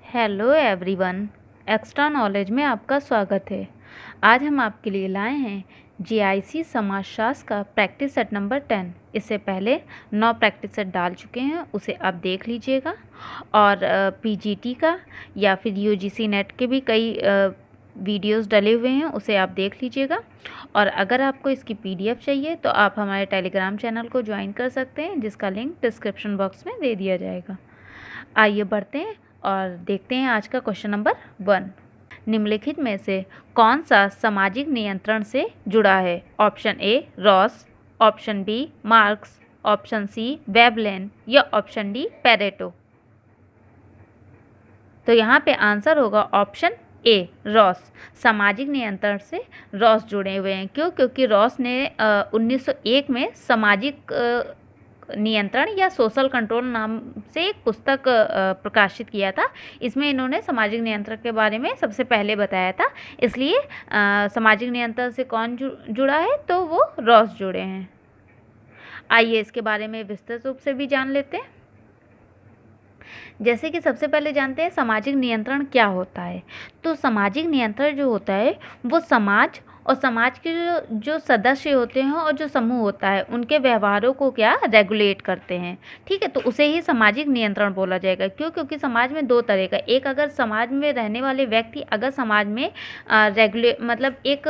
Hello everyone, extra knowledge में आपका स्वागत है। आज हम आपके लिए लाए हैं जीआईसी समाजशास्त्र का प्रैक्टिस सेट नंबर 10। इससे पहले 9 प्रैक्टिस सेट डाल चुके हैं, उसे आप देख लीजिएगा। और पीजीटी का या फिर यूजीसी नेट के भी कई वीडियोस डले हुए हैं, उसे आप देख लीजिएगा। और अगर आपको इसकी पीडीएफ चाहिए तो आप हमारे टेलीग्राम चैनल को ज्वाइन कर सकते हैं, जिसका लिंक डिस्क्रिप्शन बॉक्स में दे दिया जाएगा। आइए बढ़ते हैं और देखते हैं आज का क्वेश्चन नंबर 1। निम्नलिखित में से कौन सा सामाजिक नियंत्रण से जुड़ा है? Option A Ross, option B Marx, option C Veblen या ऑप्शन डी पेरेटो। तो यहाँ पे आंसर होगा ऑप्शन ए रॉस। सामाजिक नियंत्रण से रॉस जुड़े हुए हैं। क्यों? क्योंकि रॉस ने 1901 में सामाजिक नियंत्रण या सोशल कंट्रोल नाम से एक पुस्तक प्रकाशित किया था। इसमें इन्होंने सामाजिक नियंत्रण के बारे में सबसे पहले बताया था। इसलिए सामाजिक नियंत्रण से कौन जुड़ा है? तो वो रॉस जुड़े हैं। आइए इसके बारे में विस्तृत रूप से भी जान लेते हैं। जैसे कि सबसे पहले जानते हैं सामाजिक नियंत्रण क्या होता है। तो सामाजिक नियंत्रण जो होता है वो समाज और समाज के जो सदस्य होते हैं और जो समूह होता है उनके व्यवहारों को क्या रेगुलेट करते हैं। ठीक है, तो उसे ही सामाजिक नियंत्रण बोला जाएगा। क्यों? क्योंकि समाज में दो तरह का, एक अगर समाज में रहने वाले व्यक्ति अगर समाज में मतलब एक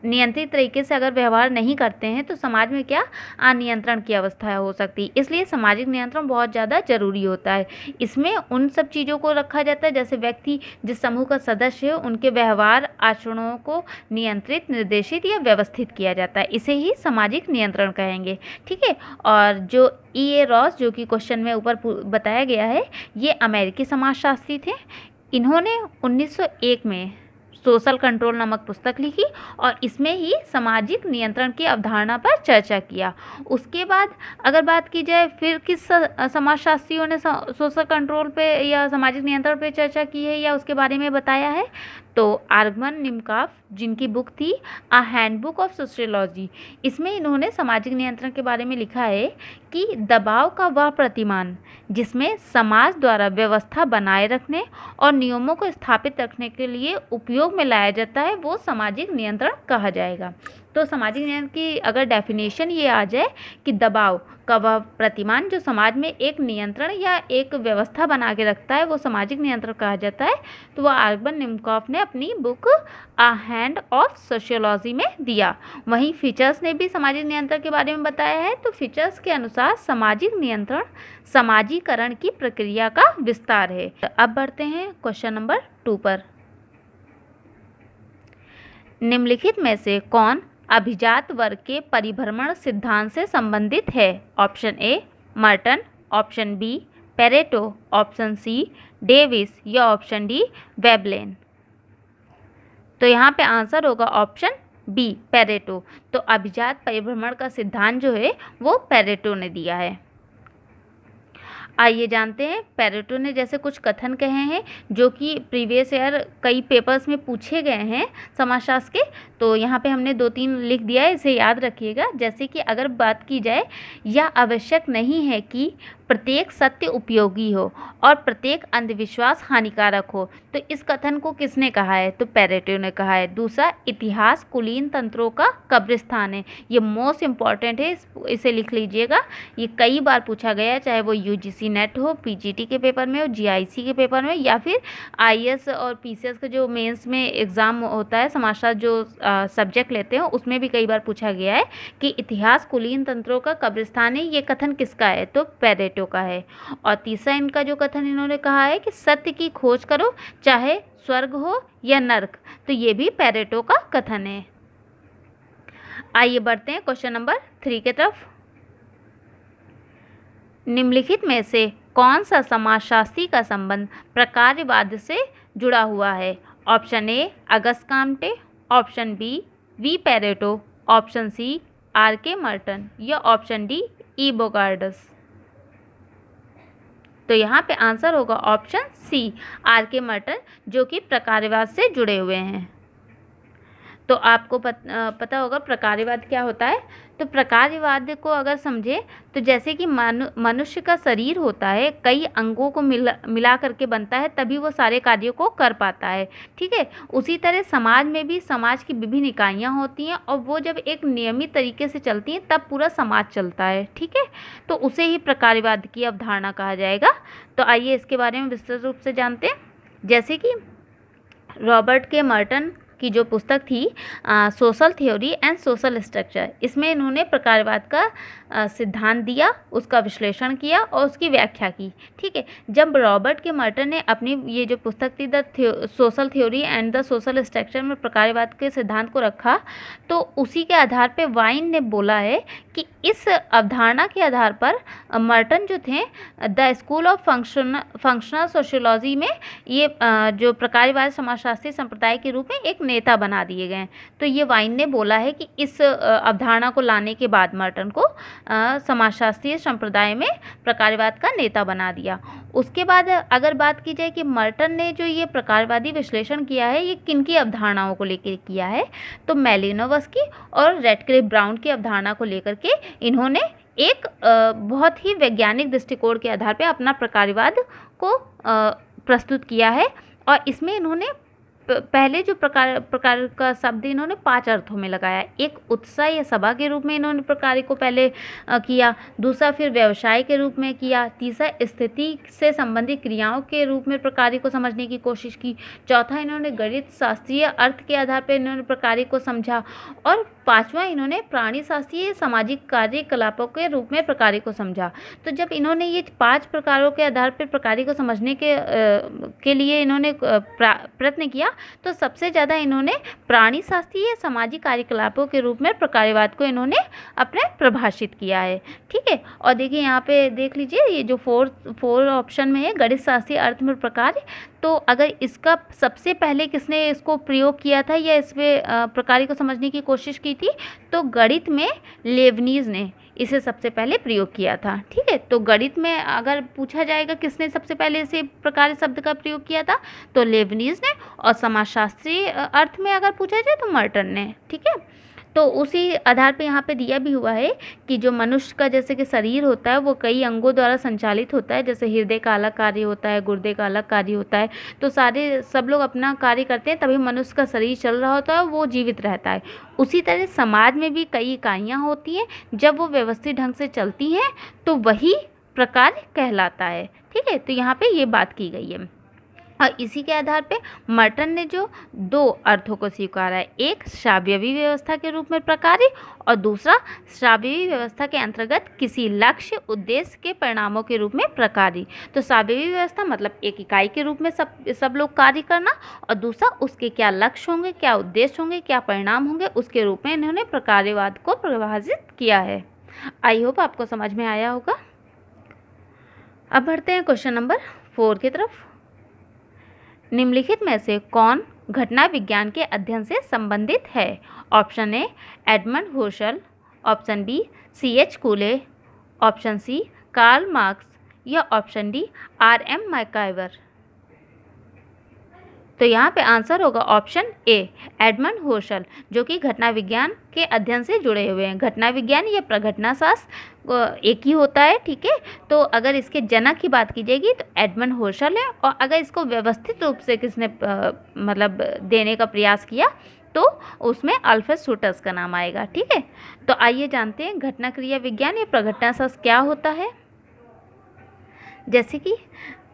नियंत्रित तरीके से अगर व्यवहार नहीं करते हैं तो समाज में क्या अनियंत्रण की अवस्था हो सकती है। इसलिए सामाजिक नियंत्रण बहुत ज़्यादा जरूरी होता है। इसमें उन सब चीज़ों को रखा जाता है, जैसे व्यक्ति जिस समूह का सदस्य है उनके व्यवहार आचरणों को नियंत्रित, निर्देशित या व्यवस्थित किया जाता है। इसे ही सामाजिक नियंत्रण कहेंगे। ठीक है, और जो E.A. रॉस जो कि क्वेश्चन में ऊपर बताया गया है, ये अमेरिकी समाजशास्त्री थे। इन्होंने 1901 में सोशल कंट्रोल नामक पुस्तक लिखी और इसमें ही सामाजिक नियंत्रण की अवधारणा पर चर्चा किया। उसके बाद अगर बात की जाए फिर किस समाजशास्त्रियों ने सोशल कंट्रोल पे या सामाजिक नियंत्रण पे चर्चा की है या उसके बारे में बताया है, तो आर्गमन निमकॉफ, जिनकी बुक थी अ हैंडबुक ऑफ सोशियोलॉजी, इसमें इन्होंने सामाजिक नियंत्रण के बारे में लिखा है कि दबाव का वह प्रतिमान जिसमें समाज द्वारा व्यवस्था बनाए रखने और नियमों को स्थापित रखने के लिए उपयोग में लाया जाता है वो सामाजिक नियंत्रण कहा जाएगा। तो सामाजिक नियंत्रण की अगर डेफिनेशन ये आ जाए कि दबाव का वह प्रतिमान जो समाज में एक नियंत्रण या एक व्यवस्था बना के रखता है वो सामाजिक नियंत्रण कहा जाता है, तो वह आर्गमन निमकॉफ ने अपनी book a hand of sociology में दिया। वहीं फीचर्स ने भी सामाजिक नियंत्रण के बारे में बताया है। तो फीचर्स के अनुसार सामाजिक नियंत्रण समाजीकरण की प्रक्रिया का विस्तार है। अब बढ़ते हैं क्वेश्चन नंबर 2 पर। निम्नलिखित में से कौन अभिजात वर्ग के परिभ्रमण सिद्धांत से संबंधित है? Option A Merton, option B Pareto, option C Davis या ऑप्शन डी वेबलेन। तो यहाँ पे आंसर होगा ऑप्शन बी पेरेटो। तो अभिजात परिभ्रमण का सिद्धांत जो है वो पेरेटो ने दिया है। आइए जानते हैं पेरेटो ने जैसे कुछ कथन कहे हैं जो कि प्रीवियस ईयर कई पेपर्स में पूछे गए हैं समाजशास्त्र के। तो यहाँ पे हमने 2-3 लिख दिया है, इसे याद रखिएगा। जैसे कि अगर बात की जाए, यह आवश्यक नहीं है कि प्रत्येक सत्य उपयोगी हो और प्रत्येक अंधविश्वास हानिकारक हो। तो इस कथन को किसने कहा है? तो पेरेटो ने कहा है। दूसरा, इतिहास कुलीन तंत्रों का कब्रिस्तान है। ये मोस्ट इम्पॉर्टेंट है, इसे लिख लीजिएगा। ये कई बार पूछा गया, चाहे वो यूजीसी नेट हो, पीजीटी के पेपर में हो, जीआईसी के पेपर में, या फिर आईएएस और पीसीएस का जो मेंस में एग्ज़ाम होता है समाजशास्त्र जो सब्जेक्ट लेते हैं उसमें भी कई बार पूछा गया है कि इतिहास कुलीन तंत्रों का कब्रिस्तान है। ये कथन किसका है? तो पेरेटो का है। और तीसरा इनका जो कथन इन्होंने कहा है कि सत्य की खोज करो चाहे स्वर्ग हो या नर्क, तो ये भी पेरेटो का कथन है। आइए बढ़ते हैं क्वेश्चन नंबर 3 की तरफ। निम्नलिखित में से कौन सा समाजशास्त्री का संबंध प्रकार्यवाद से जुड़ा हुआ है? Option A August Comte, option B V Pareto, option C R.K. Merton या ऑप्शन डी E. बोगार्डस। तो यहाँ पे आंसर होगा ऑप्शन सी R.K. मर्टन, जो कि प्रकार्यवाद से जुड़े हुए हैं। तो आपको पता होगा प्रकार्यवाद क्या होता है। तो प्रकार्यवाद को अगर समझे तो जैसे कि मनुष्य का शरीर होता है, कई अंगों को मिला करके बनता है, तभी वो सारे कार्यों को कर पाता है। ठीक है, उसी तरह समाज में भी समाज की विभिन्न इकाइयाँ होती हैं और वो जब एक नियमित तरीके से चलती हैं तब पूरा समाज चलता है। ठीक है, तो उसे ही प्रकार्यवाद की अवधारणा कहा जाएगा। तो आइए इसके बारे में विस्तृत रूप से जानते हैं। जैसे कि रॉबर्ट के मर्टन की जो पुस्तक थी social theory and social structure, इसमें इन्होंने प्रकारवाद का सिद्धांत दिया, उसका विश्लेषण किया और उसकी व्याख्या की। ठीक है, जब रॉबर्ट के मर्टन ने अपनी ये जो पुस्तक थी the social theory and the social structure में प्रकारवाद के सिद्धांत को रखा, तो उसी के आधार पर वाइन ने बोला है कि इस अवधारणा के आधार पर मर्टन जो थे the school of functional sociology में ये जो प्रकारवाद समाजशास्त्री संप्रदाय के रूप में एक नेता बना दिए गए। तो ये वाइन ने बोला है कि इस अवधारणा को लाने के बाद मर्टन को समाजशास्त्रीय संप्रदाय में प्रकारवाद का नेता बना दिया। उसके बाद अगर बात की जाए कि मर्टन ने जो ये प्रकारवादी विश्लेषण किया है ये किनकी अवधारणाओं को लेकर किया है, तो मैलिनोवस्की और रैडक्लिफ ब्राउन की अवधारणा को लेकर के इन्होंने एक बहुत ही वैज्ञानिक दृष्टिकोण के आधार पर अपना प्रकारवाद को प्रस्तुत किया है। और इसमें इन्होंने पहले जो प्रकार का शब्द इन्होंने 5 अर्थों में लगाया। एक उत्साह या सभा के रूप में इन्होंने प्रकार को पहले किया, दूसरा फिर व्यवसाय के रूप में किया, तीसरा स्थिति से संबंधित क्रियाओं के रूप में प्रकार को समझने की कोशिश की, चौथा इन्होंने गणित शास्त्रीय अर्थ के आधार पर इन्होंने प्रकार को समझा, और पांचवा इन्होंने प्राणी शास्त्रीय सामाजिक कार्यकलापों के रूप में प्रकार को समझा। तो जब इन्होंने ये 5 प्रकारों के आधार पर प्रकार को समझने के लिए इन्होंने प्रयत्न किया, तो सबसे ज़्यादा इन्होंने प्राणी शास्त्रीय सामाजिक कार्यकलापों के रूप में प्रकारवाद को इन्होंने अपने परिभाषित किया है। ठीक है, और देखिए यहाँ पे देख लीजिए ये जो फोर ऑप्शन में है गणित शास्त्रीय अर्थ में प्रकार, तो अगर इसका सबसे पहले किसने इसको प्रयोग किया था या इसमें प्रकार को समझने की कोशिश की थी, तो गणित में लेबनीज ने इसे सबसे पहले प्रयोग किया था। ठीक है, तो गणित में अगर पूछा जाएगा किसने सबसे पहले इसे प्रकार शब्द का प्रयोग किया था, तो लेबनीज ने, और समाजशास्त्रीय अर्थ में अगर पूछा जाए तो मर्टन ने। ठीक है, तो उसी आधार पे यहाँ पे दिया भी हुआ है कि जो मनुष्य का जैसे कि शरीर होता है वो कई अंगों द्वारा संचालित होता है, जैसे हृदय का अलग कार्य होता है, गुर्दे का अलग कार्य होता है, तो सब लोग अपना कार्य करते हैं तभी मनुष्य का शरीर चल रहा होता है, वो जीवित रहता है। उसी तरह समाज में भी कई इकाइयाँ होती हैं, जब वो व्यवस्थित ढंग से चलती हैं तो वही प्रकार कहलाता है। ठीक है, तो यहाँ पे ये बात की गई है। और इसी के आधार पे मर्टन ने जो 2 अर्थों को स्वीकारा है, एक श्राव्यवी व्यवस्था के रूप में प्रकारी और दूसरा श्राव्यवी व्यवस्था के अंतर्गत किसी लक्ष्य उद्देश्य के परिणामों के रूप में प्रकारी। तो श्राव्यवी व्यवस्था मतलब एक इकाई के रूप में सब लोग कार्य करना, और दूसरा उसके क्या लक्ष्य होंगे, क्या उद्देश्य होंगे, क्या परिणाम होंगे, उसके रूप में इन्होंने प्रकार्यवाद को परिभाषित किया है। आई होप आपको समझ में आया होगा। अब बढ़ते हैं क्वेश्चन नंबर 4 की तरफ। निम्नलिखित में से कौन घटना विज्ञान के अध्ययन से संबंधित है? Option A Edmund Husserl, option B C.H. Cooley, option C Karl Marx या ऑप्शन डी R.M. मैकाइवर। तो यहाँ पे आंसर होगा ऑप्शन ए एडमंड हुसल, जो कि घटना विज्ञान के अध्ययन से जुड़े हुए हैं। घटना विज्ञान या प्रघटना शास्त्र एक ही होता है। ठीक है, तो अगर इसके जनक की बात की जाएगी तो एडमंड हुसल है, और अगर इसको व्यवस्थित रूप से किसने मतलब देने का प्रयास किया तो उसमें अल्फ्रेड शूटर्स का नाम आएगा। ठीक है, तो आइए जानते हैं घटना क्रिया विज्ञान या प्रघटना शास्त्र क्या होता है। जैसे कि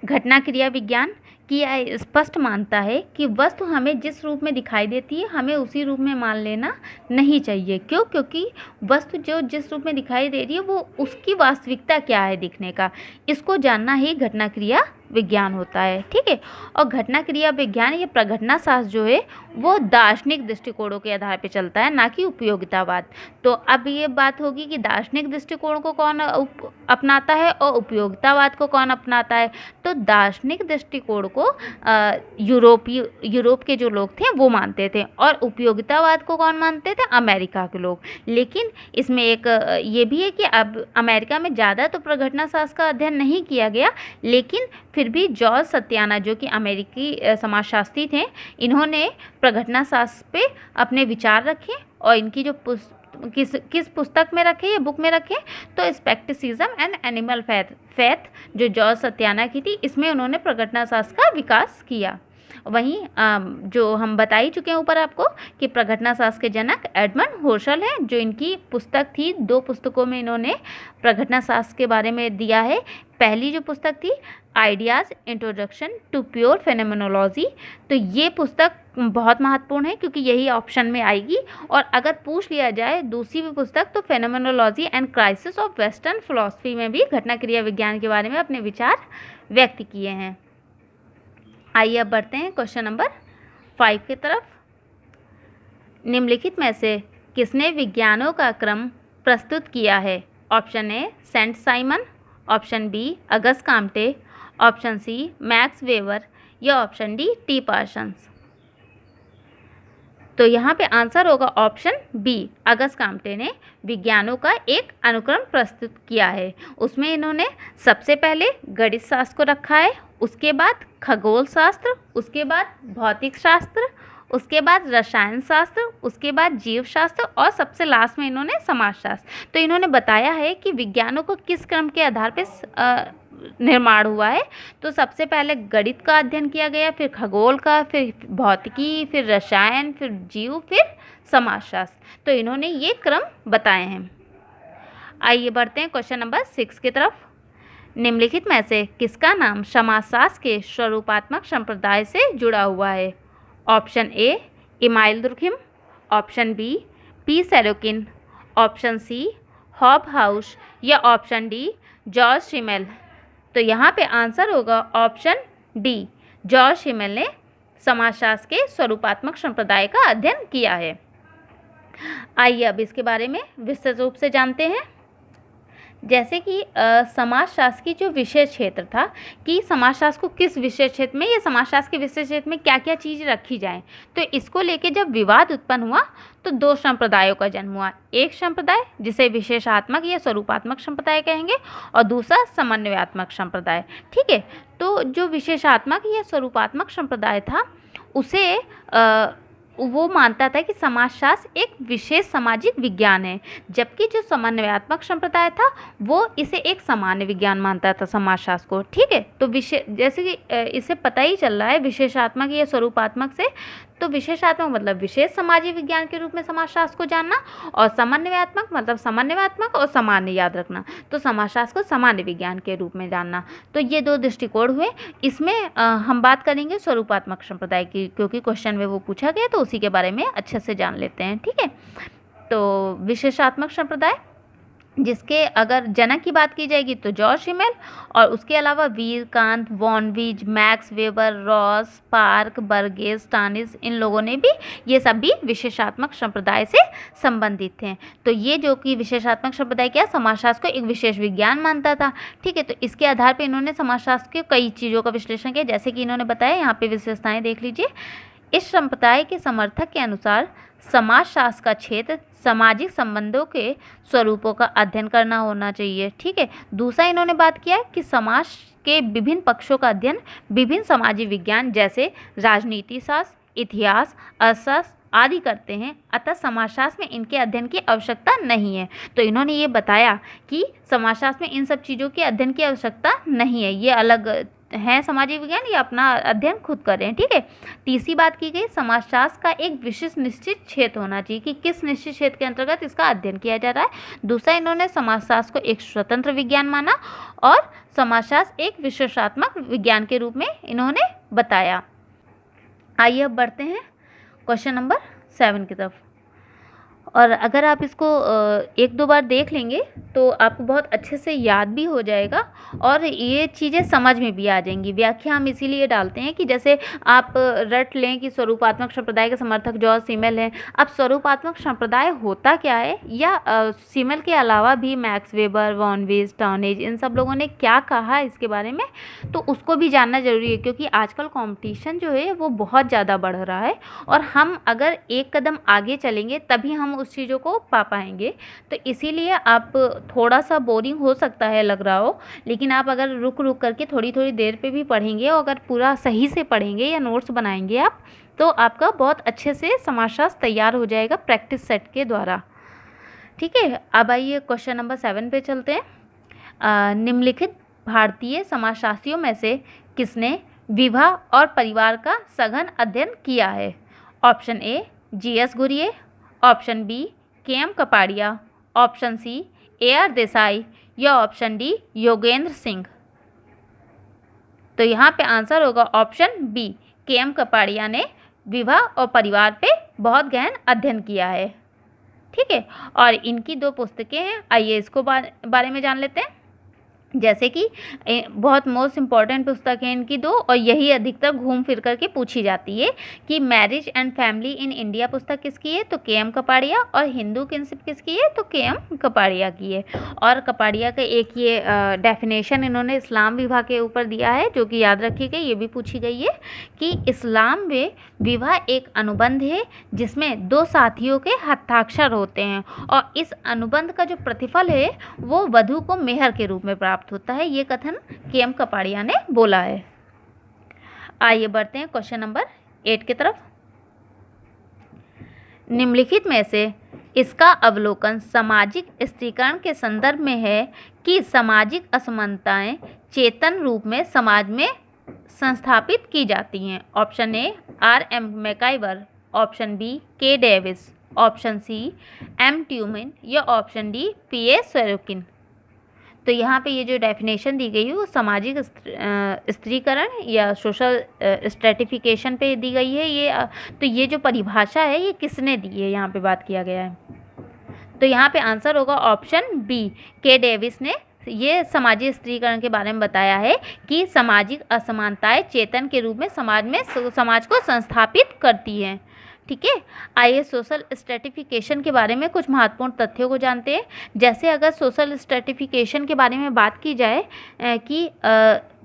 घटना क्रिया विज्ञान कि यह स्पष्ट मानता है कि वस्तु हमें जिस रूप में दिखाई देती है हमें उसी रूप में मान लेना नहीं चाहिए। क्यों? क्योंकि वस्तु जो जिस रूप में दिखाई दे रही है वो उसकी वास्तविकता क्या है दिखने का, इसको जानना ही घटना क्रिया विज्ञान होता है। ठीक है, और घटना क्रिया विज्ञान या प्रघटना शास्त्र जो है वो दार्शनिक दृष्टिकोणों के आधार पर चलता है, ना कि उपयोगितावाद। तो अब ये बात होगी कि दार्शनिक दृष्टिकोण को कौन अपनाता है और उपयोगितावाद को कौन अपनाता है। तो दार्शनिक दृष्टिकोण को यूरोप के जो लोग थे वो मानते थे, और उपयोगितावाद को कौन मानते थे? अमेरिका के लोग। लेकिन इसमें एक ये भी है कि अब अमेरिका में ज़्यादा तो प्रघटनाशास्त्र का अध्ययन नहीं किया गया, लेकिन फिर भी जॉर्ज सत्याना जो कि अमेरिकी समाजशास्त्री थे, इन्होंने प्रघटनाशास्त्र पे अपने विचार रखे, और इनकी जो किस पुस्तक में रखे या बुक में रखे, तो स्पेक्टिसिज्म एंड एनिमल फेथ जो जॉर्ज सत्याना की थी, इसमें उन्होंने प्रघटनाशास्त्र का विकास किया। वहीं जो हम बता ही चुके हैं ऊपर आपको कि प्रघटनाशास्त्र के जनक एडमंड होशल हैं, जो इनकी पुस्तक थी, 2 पुस्तकों में इन्होंने प्रघटनाशास्त्र के बारे में दिया है। पहली जो पुस्तक थी ideas introduction to pure phenomenology, तो ये पुस्तक बहुत महत्वपूर्ण है क्योंकि यही ऑप्शन में आएगी। और अगर पूछ लिया जाए दूसरी भी पुस्तक, तो phenomenology and crisis of western philosophy में भी घटना क्रिया विज्ञान के बारे में अपने विचार व्यक्त किए हैं। आइए अब बढ़ते हैं क्वेश्चन नंबर 5 की तरफ। निम्नलिखित में से किसने विज्ञानों का क्रम प्रस्तुत किया है? Option A Saint Simon, option B August Comte, option C Max Weber, या ऑप्शन डी टी पार्सन्स। तो यहाँ पे आंसर होगा ऑप्शन बी, अगस्त काम्टे ने विज्ञानों का एक अनुक्रम प्रस्तुत किया है। उसमें इन्होंने सबसे पहले गणित शास्त्र को रखा है, उसके बाद खगोल शास्त्र, उसके बाद भौतिक शास्त्र, उसके बाद रसायन शास्त्र, उसके बाद जीव शास्त्र, और सबसे लास्ट में इन्होंने समाजशास्त्र। तो इन्होंने बताया है कि विज्ञानों को किस क्रम के आधार पर निर्माण हुआ है। तो सबसे पहले गणित का अध्ययन किया गया, फिर खगोल का, फिर भौतिकी, फिर रसायन, फिर जीव, फिर समाजशास्त्र। तो इन्होंने ये क्रम बताए हैं। आइए बढ़ते हैं क्वेश्चन नंबर 6 की तरफ। निम्नलिखित में से किसका नाम समाजशास्त्र के स्वरूपात्मक संप्रदाय से जुड़ा हुआ है? Option A Emile Durkheim, option B P Sorokin, option C Hobhouse, या ऑप्शन डी जॉर्ज शिमेल। तो यहाँ पे आंसर होगा ऑप्शन डी, जॉर्ज शिमेल ने समाजशास्त्र के स्वरूपात्मक संप्रदाय का अध्ययन किया है। आइए अब इसके बारे में विस्तृत रूप से जानते हैं। जैसे कि समाजशास्त्र की जो विशेष क्षेत्र था कि समाजशास्त्र को किस विशेष क्षेत्र में या समाजशास्त्र के विशेष क्षेत्र में क्या क्या चीज़ रखी जाए, तो इसको लेके जब विवाद उत्पन्न हुआ तो 2 संप्रदायों का जन्म हुआ। एक संप्रदाय जिसे विशेषात्मक या स्वरूपात्मक संप्रदाय कहेंगे, और दूसरा समन्वयात्मक संप्रदाय। ठीक है, तो जो विशेषात्मक या स्वरूपात्मक संप्रदाय था उसे वो मानता था कि समाजशास्त्र एक विशेष सामाजिक विज्ञान है, जबकि जो समन्वयात्मक संप्रदाय था वो इसे एक सामान्य विज्ञान मानता था समाजशास्त्र को। ठीक है, तो जैसे कि इसे पता ही चल रहा है विशेषात्मक या स्वरूपात्मक से, तो विशेषात्मक मतलब विशेष सामाजिक विज्ञान के रूप में समाजशास्त्र को जानना, और समन्वयात्मक मतलब समन्वयात्मक और सामान्य याद रखना, तो समाजशास्त्र को सामान्य विज्ञान के रूप में जानना। तो ये 2 दृष्टिकोण हुए। इसमें हम बात करेंगे स्वरूपात्मक संप्रदाय की, क्योंकि क्वेश्चन में वो पूछा गया, तो उसी के बारे में अच्छे से जान लेते हैं। ठीक है, तो विशेषात्मक संप्रदाय जिसके अगर जनक की बात की जाएगी तो जॉर्ज शिमेल, और उसके अलावा Vierkandt, von Wiese, Max Weber, Ross, Park, Burgess, स्टानिस, इन लोगों ने भी, ये सब भी विशेषात्मक संप्रदाय से संबंधित थे। तो ये जो कि विशेषात्मक संप्रदाय क्या, समाजशास्त्र को एक विशेष विज्ञान मानता था। ठीक है, तो इसके आधार पर इन्होंने समाजशास्त्र के कई चीज़ों का विश्लेषण किया, जैसे कि इन्होंने बताया, यहाँ पे विशेषताएँ देख लीजिए। इस संप्रदाय के समर्थक के अनुसार समाजशास्त्र का क्षेत्र सामाजिक संबंधों के स्वरूपों का अध्ययन करना होना चाहिए। ठीक है, दूसरा इन्होंने बात किया कि समाज के विभिन्न पक्षों का अध्ययन विभिन्न सामाजिक विज्ञान जैसे राजनीति शास्त्र, इतिहास, अर्थशास्त्र आदि करते हैं, अतः समाजशास्त्र में इनके अध्ययन की आवश्यकता नहीं है। तो इन्होंने ये बताया कि समाजशास्त्र में इन सब चीज़ों के अध्ययन की आवश्यकता नहीं है, ये अलग है सामाजिक विज्ञान, ये अपना अध्ययन खुद करें। ठीक है, तीसरी बात की गई, समाजशास्त्र का एक विशिष्ट निश्चित क्षेत्र होना चाहिए कि किस निश्चित क्षेत्र के अंतर्गत इसका अध्ययन किया जा रहा है। दूसरा, इन्होंने समाजशास्त्र को एक स्वतंत्र विज्ञान माना, और समाजशास्त्र एक विशेषात्मक विज्ञान के रूप में इन्होंने बताया। आइए अब बढ़ते हैं क्वेश्चन नंबर 7 की तरफ। और अगर आप इसको एक दो बार देख लेंगे तो आपको बहुत अच्छे से याद भी हो जाएगा और ये चीज़ें समझ में भी आ जाएंगी। व्याख्या हम इसीलिए डालते हैं कि जैसे आप रट लें कि स्वरूपात्मक संप्रदाय के समर्थक जॉर्ज सिमेल हैं। अब स्वरूपात्मक संप्रदाय होता क्या है, या सिमेल के अलावा भी मैक्स वेबर, वॉन वेज, टर्नेज, इन सब लोगों ने क्या कहा इसके बारे में, तो उसको भी जानना ज़रूरी है, क्योंकि आजकल कंपटीशन जो है वो बहुत ज़्यादा बढ़ रहा है और हम अगर एक कदम आगे चलेंगे तभी हम उस चीज़ों को पा पाएंगे। तो इसीलिए आप थोड़ा सा बोरिंग हो सकता है लग रहा हो, लेकिन आप अगर रुक रुक करके थोड़ी थोड़ी देर पे भी पढ़ेंगे और अगर पूरा सही से पढ़ेंगे या नोट्स बनाएंगे आप, तो आपका बहुत अच्छे से समाजशास्त्र तैयार हो जाएगा प्रैक्टिस सेट के द्वारा। ठीक है, अब आइए क्वेश्चन नंबर 7 पे चलते हैं। निम्नलिखित भारतीय समाजशास्त्रियों में से किसने विवाह और परिवार का सघन अध्ययन किया है? Option A GS. Ghurye, option B KM. Kapadia, option C AR. Desai या ऑप्शन डी योगेंद्र सिंह। तो यहाँ पे आंसर होगा ऑप्शन बी, के.एम. कपाड़िया ने विवाह और परिवार पे बहुत गहन अध्ययन किया है। ठीक है, और इनकी 2 पुस्तकें हैं, आइए इसको बारे में जान लेते हैं। जैसे कि बहुत मोस्ट इम्पॉर्टेंट पुस्तक है इनकी 2, और यही अधिकतर घूम फिर करके पूछी जाती है कि marriage and family in India पुस्तक किसकी है, तो के.एम. कपाड़िया, और हिंदू किंगशिप किसकी है, तो के.एम. कपाड़िया की है। और कपाड़िया का एक ये डेफिनेशन इन्होंने इस्लाम विवाह के ऊपर दिया है, जो कि याद रखी गई, ये भी पूछी गई है कि इस्लाम में विवाह एक अनुबंध है जिसमें 2 साथियों के हस्ताक्षर होते हैं और इस अनुबंध का जो प्रतिफल है वो वधु को मेहर के रूप में प्राप्त होता है। ये कथन के.एम. कपाड़िया ने बोला है। आइए बढ़ते हैं क्वेश्चन नंबर 8 की तरफ। निम्नलिखित में से इसका अवलोकन सामाजिक स्त्रीकरण के संदर्भ में है कि सामाजिक असमानताएं चेतन रूप में समाज में संस्थापित की जाती हैं। Option A R.M. MacIver, option B K Davis, option C M Tumin या ऑप्शन डी P.A. सोरोकिन। तो यहाँ पे ये जो डेफिनेशन दी गई है वो सामाजिक स्त्रीकरण या सोशल स्ट्रेटिफिकेशन पे दी गई है। तो ये जो परिभाषा है ये किसने दी है, यहाँ पे बात किया गया है। तो यहाँ पे आंसर होगा ऑप्शन बी, के डेविस ने ये सामाजिक स्त्रीकरण के बारे में बताया है कि सामाजिक असमानताएं चेतन के रूप में समाज को संस्थापित करती हैं। ठीक है, आइए सोशल स्ट्रेटिफिकेशन के बारे में कुछ महत्वपूर्ण तथ्यों को जानते हैं। जैसे अगर सोशल स्ट्रेटिफिकेशन के बारे में बात की जाए कि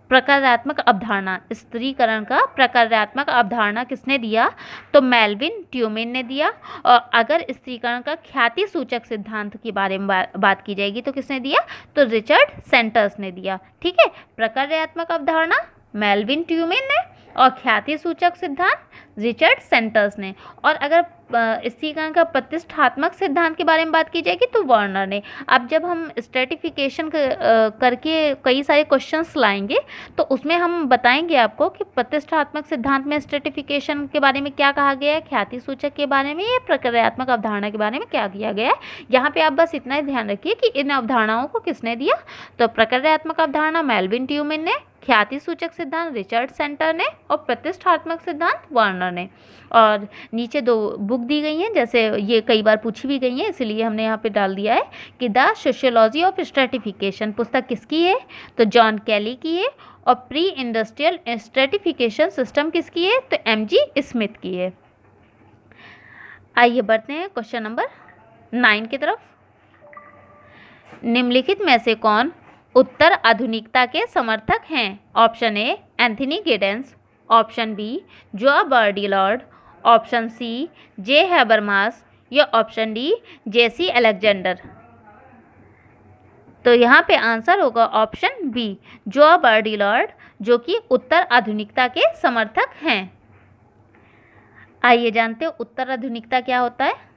प्रकार्यात्मक अवधारणा, स्त्रीकरण का प्रकार्यात्मक अवधारणा किसने दिया, तो मेल्विन ट्यूमिन ने दिया। और अगर स्त्रीकरण का ख्याति सूचक सिद्धांत के बारे में बात की जाएगी तो किसने दिया, तो रिचर्ड सेंटर्स ने दिया। ठीक है, प्रकार्यात्मक अवधारणा मेल्विन ट्यूमिन ने और ख्याति सूचक सिद्धांत रिचर्ड सेंटर्स ने। और अगर स्त्रीकरण का प्रतिष्ठात्मक सिद्धांत के बारे में बात की जाएगी तो वर्नर ने। अब जब हम स्ट्रेटिफिकेशन करके कई सारे क्वेश्चंस लाएंगे तो उसमें हम बताएंगे आपको कि प्रतिष्ठात्मक सिद्धांत में स्ट्रेटिफिकेशन के बारे में क्या कहा गया है, ख्याति सूचक के बारे में या प्रक्रियात्मक अवधारणा के बारे में क्या किया गया है। यहाँ पे आप बस इतना ही ध्यान रखिए कि इन अवधारणाओं को किसने दिया, तो प्रक्रियात्मक अवधारणा मेल्विन ट्यूमिन ने, ख्याति सूचक सिद्धांत रिचर्ड सेंटर ने और प्रतिष्ठात्मक सिद्धांत वर्नर ने। और नीचे 2 बुक दी गई हैं, जैसे ये कई बार पूछी भी गई हैं इसलिए हमने यहाँ पे डाल दिया है कि द सोशियोलॉजी ऑफ स्ट्रेटिफिकेशन पुस्तक किसकी है, तो जॉन कैली की है। और प्री इंडस्ट्रियल स्ट्रेटिफिकेशन सिस्टम किसकी है, तो M.G. स्मिथ की है। आइए बढ़ते हैं क्वेश्चन नंबर 9 की तरफ। निम्नलिखित में से कौन उत्तर आधुनिकता के समर्थक हैं? Option A Anthony Giddens, option B Jean Baudrillard, option C J Habermas या ऑप्शन डी जेसी अलेक्जेंडर। तो यहाँ पे आंसर होगा ऑप्शन बी जो बर्डीलॉर्ड, जो कि उत्तर आधुनिकता के समर्थक हैं। आइए जानते हो उत्तर आधुनिकता क्या होता है।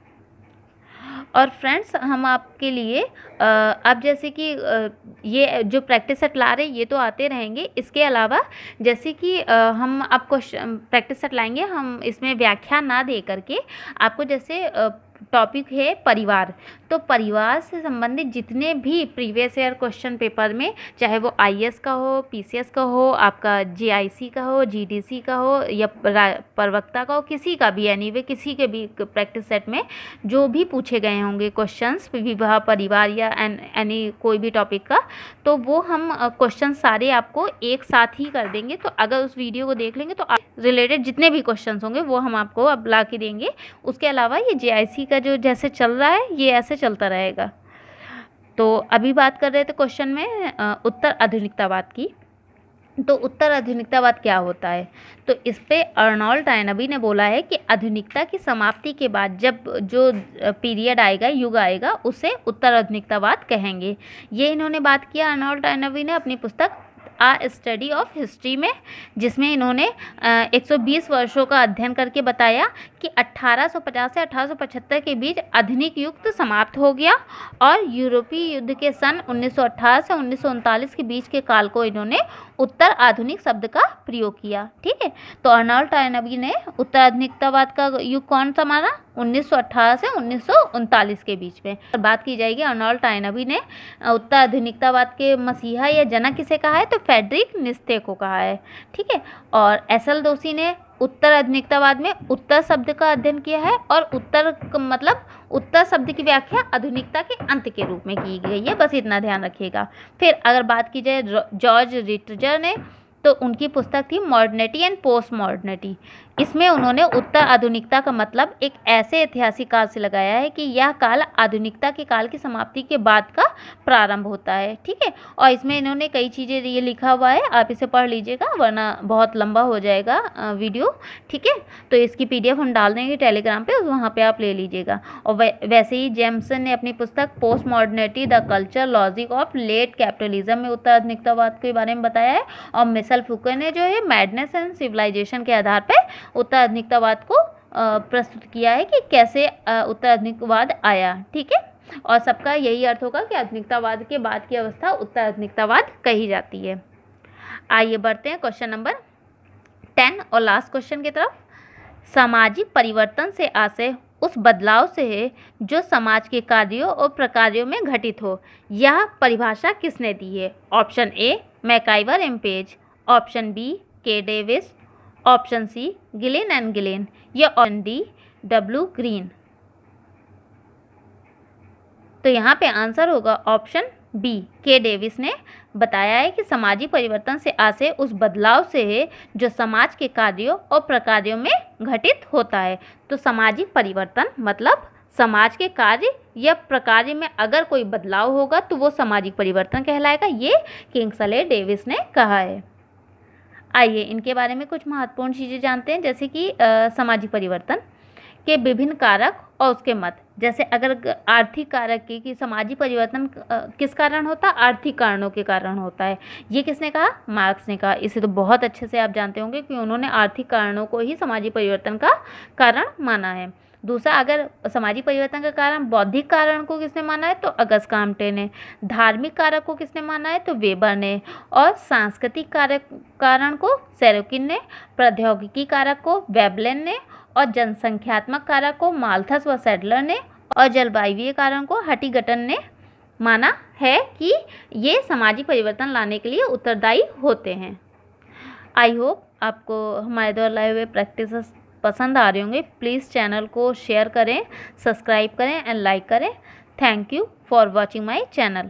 और फ्रेंड्स हम आपके लिए अब जैसे कि ये जो प्रैक्टिस सेट ला रहे हैं ये तो आते रहेंगे, इसके अलावा जैसे कि हम आपको प्रैक्टिस सेट लाएंगे, हम इसमें व्याख्या ना दे करके आपको जैसे टॉपिक है परिवार। तो परिवार से संबंधित जितने भी प्रीवियस ईयर क्वेश्चन पेपर में, चाहे वो आईएएस का हो, पीसीएस का हो, आपका जीआईसी का हो, जीडीसी का हो या प्रवक्ता का हो, किसी का भी एनीवे किसी के भी प्रैक्टिस सेट में जो भी पूछे गए होंगे क्वेश्चंस विवाह, परिवार या एनी कोई भी टॉपिक का, तो वो हम क्वेश्चन सारे आपको एक साथ ही कर देंगे। तो अगर उस वीडियो को देख लेंगे तो रिलेटेड जितने भी क्वेश्चंस होंगे वो हम आपको अब ला के देंगे। उसके अलावा ये जीआईसी का जो जैसे चल रहा है ये ऐसे चलता रहेगा। तो अभी बात कर रहे थे क्वेश्चन में उत्तर आधुनिकतावाद की। तो उत्तर आधुनिकतावाद क्या होता है? तो इस पे अर्नोल्ड टॉयनबी ने बोला है कि आधुनिकता की समाप्ति के बाद जब जो पीरियड आएगा, युग आएगा, उसे उत्तर आधुनिकतावाद कहेंगे। ये इन्होंने बात किया अर्नोल्ड टॉयनबी ने अपनी पुस्तक आ स्टडी ऑफ हिस्ट्री में, जिसमें इन्होंने 120 वर्षों का अध्ययन करके बताया कि 1850 से 1875 के बीच आधुनिक युग समाप्त हो गया और यूरोपीय युद्ध के सन 1918 से 1939 के बीच के काल को इन्होंने उत्तर आधुनिक शब्द का प्रयोग किया। ठीक है, तो अर्नोल्ड टॉयनबी ने उत्तर आधुनिकतावाद का युग कौन सा माना? 1918 से 1939 के बीच में। बात की जाएगी अर्नोल्ड टॉयनबी ने उत्तर आधुनिकतावाद के मसीहा या जनक किसे कहा है? तो फ्रेडरिक नीत्शे को कहा है। ठीक है, और एस.एल. दोशी ने उत्तर आधुनिकतावाद में उत्तर शब्द का अध्ययन किया है और उत्तर मतलब उत्तर शब्द की व्याख्या आधुनिकता के अंत के रूप में की गई है, बस इतना ध्यान रखिएगा। फिर अगर बात की जाए जॉर्ज रिटजर ने, तो उनकी पुस्तक थी मॉडर्निटी एंड पोस्ट मॉडर्निटी। इसमें उन्होंने उत्तर आधुनिकता का मतलब एक ऐसे ऐतिहासिक काल से लगाया है कि यह काल आधुनिकता के काल की समाप्ति के बाद का प्रारंभ होता है। ठीक है, और इसमें इन्होंने कई चीज़ें ये लिखा हुआ है, आप इसे पढ़ लीजिएगा वरना बहुत लंबा हो जाएगा वीडियो। ठीक है, तो इसकी पीडीएफ हम डाल देंगे टेलीग्राम पे, वहाँ पे आप ले लीजिएगा। और वैसे ही जेम्सन ने अपनी पुस्तक postmodernity the culture logic of late capitalism में उत्तर आधुनिकतावाद के बारे में बताया है। और मिशेल फूको ने जो है मैडनेस एंड सिविलाइजेशन के आधार पर उत्तर आधुनिकतावाद को प्रस्तुत किया है कि कैसे उत्तर आधुनिकवाद आया। ठीक है, और सबका यही अर्थ होगा कि आधुनिकतावाद के बाद की अवस्था उत्तर आधुनिकतावाद कही जाती है। आइए बढ़ते हैं क्वेश्चन नंबर 10 और लास्ट क्वेश्चन की तरफ। सामाजिक परिवर्तन से आशय उस बदलाव से है जो समाज के कार्यों और प्रकार्यों में घटित हो। यह परिभाषा किसने दी है? Option A MacIver M Page, option B K Davis, option C Gillin and Gillin या ऑप्शन डी डब्ल्यू ग्रीन। तो यहाँ पे आंसर होगा ऑप्शन बी, के डेविस ने बताया है कि सामाजिक परिवर्तन से आशय उस बदलाव से है जो समाज के कार्यों और प्रकार्यों में घटित होता है। तो सामाजिक परिवर्तन मतलब समाज के कार्य या प्रकार्य में अगर कोई बदलाव होगा तो वो सामाजिक परिवर्तन कहलाएगा, ये किंग्सले डेविस ने कहा है। आइए इनके बारे में कुछ महत्वपूर्ण चीज़ें जानते हैं, जैसे कि सामाजिक परिवर्तन के विभिन्न कारक और उसके मत। जैसे अगर आर्थिक कारक की कि सामाजिक परिवर्तन किस कारण होता है? आर्थिक कारणों के कारण होता है। ये किसने कहा? मार्क्स ने कहा। इसे तो बहुत अच्छे से आप जानते होंगे कि उन्होंने आर्थिक कारणों को ही सामाजिक परिवर्तन का कारण माना है। दूसरा, अगर सामाजिक परिवर्तन का कारण बौद्धिक कारण को किसने माना है? तो अगस्त काम्टे ने। धार्मिक कारक को किसने माना है? तो वेबर ने। और सांस्कृतिक कारण को सेरोकिन ने। प्रौद्योगिकी कारक को वेबलेन ने। और जनसंख्यात्मक कारक को माल्थस व सैडलर ने। और जलवायु कारण को हटिगटन ने माना है कि ये सामाजिक परिवर्तन लाने के लिए उत्तरदायी होते हैं। आई होप आपको हमारे द्वारा लाए हुए प्रैक्टिसेस पसंद आ रहे होंगे। प्लीज़ चैनल को शेयर करें, सब्सक्राइब करें एंड लाइक करें। Thank you for watching my channel.